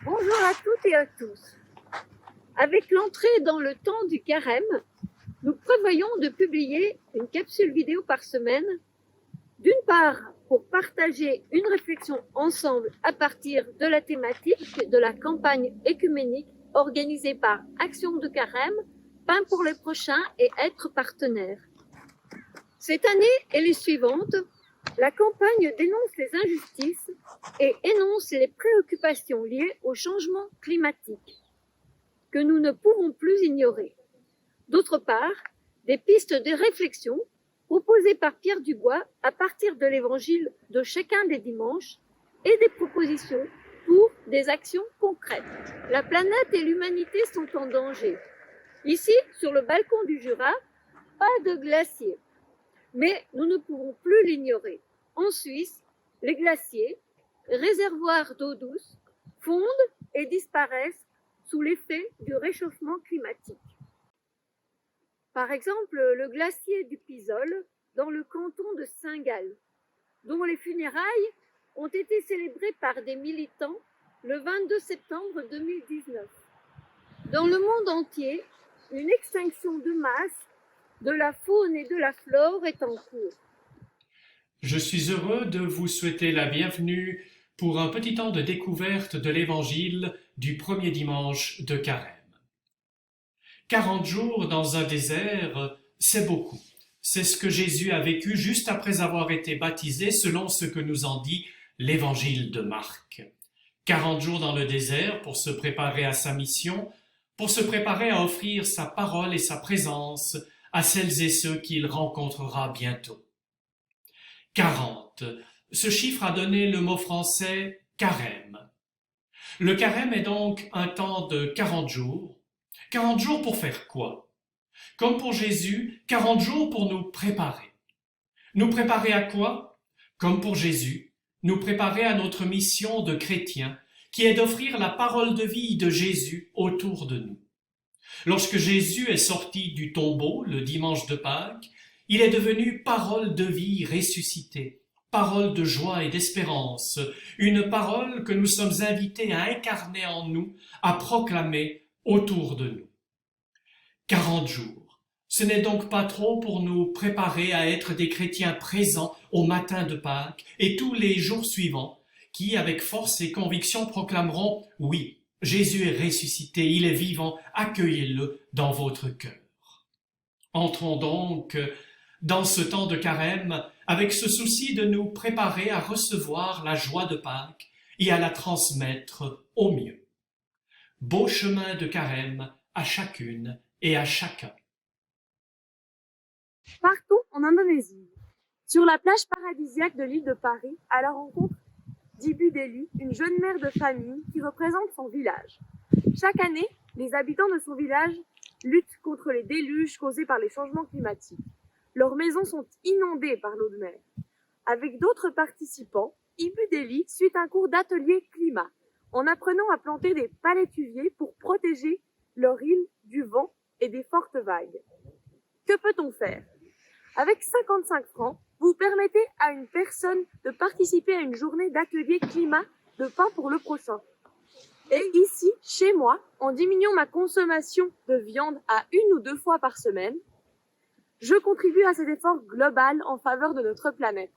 Bonjour à toutes et à tous. Avec l'entrée dans le temps du carême, nous prévoyons de publier une capsule vidéo par semaine, d'une part pour partager une réflexion ensemble à partir de la thématique de la campagne œcuménique organisée par Action de Carême, Pain pour les prochains et Être partenaire. Cette année et les suivantes, la campagne dénonce les injustices et énonce les préoccupations liées au changement climatique, que nous ne pouvons plus ignorer. D'autre part, des pistes de réflexion proposées par Pierre Dubois à partir de l'évangile de chacun des dimanches et des propositions pour des actions concrètes. La planète et l'humanité sont en danger. Ici, sur le balcon du Jura, pas de glacier. Mais nous ne pouvons plus l'ignorer. En Suisse, les glaciers, réservoirs d'eau douce, fondent et disparaissent sous l'effet du réchauffement climatique. Par exemple, le glacier du Pisol, dans le canton de Saint-Gall, dont les funérailles ont été célébrées par des militants le 22 septembre 2019. Dans le monde entier, une extinction de masse de la faune et de la flore est en cours. Je suis heureux de vous souhaiter la bienvenue pour un petit temps de découverte de l'Évangile du premier dimanche de Carême. 40 jours dans un désert, c'est beaucoup. C'est ce que Jésus a vécu juste après avoir été baptisé selon ce que nous en dit l'Évangile de Marc. 40 jours dans le désert pour se préparer à sa mission, pour se préparer à offrir sa parole et sa présence à celles et ceux qu'il rencontrera bientôt. 40. Ce chiffre a donné le mot français carême. Le carême est donc un temps de 40 jours. 40 jours pour faire quoi? Comme pour Jésus, 40 jours pour nous préparer. Nous préparer à quoi? Comme pour Jésus, nous préparer à notre mission de chrétiens, qui est d'offrir la parole de vie de Jésus autour de nous. Lorsque Jésus est sorti du tombeau le dimanche de Pâques, il est devenu parole de vie ressuscitée, parole de joie et d'espérance, une parole que nous sommes invités à incarner en nous, à proclamer autour de nous. 40 jours. Ce n'est donc pas trop pour nous préparer à être des chrétiens présents au matin de Pâques et tous les jours suivants, qui, avec force et conviction, proclameront « Oui, Jésus est ressuscité, il est vivant, accueillez-le dans votre cœur. » Entrons donc dans ce temps de carême avec ce souci de nous préparer à recevoir la joie de Pâques et à la transmettre au mieux. Beau chemin de carême à chacune et à chacun. Partons en Indonésie, sur la plage paradisiaque de l'île de Paris, à la rencontre d'Ibu Deli, une jeune mère de famille qui représente son village. Chaque année, les habitants de son village luttent contre les déluges causés par les changements climatiques. Leurs maisons sont inondées par l'eau de mer. Avec d'autres participants, Ibu Deli suit un cours d'atelier climat, en apprenant à planter des palétuviers pour protéger leur île du vent et des fortes vagues. Que peut-on faire? Avec 55 francs, vous permettez à une personne de participer à une journée d'atelier climat de pain pour le prochain. Et ici, chez moi, en diminuant ma consommation de viande à 1 ou 2 fois par semaine, je contribue à cet effort global en faveur de notre planète.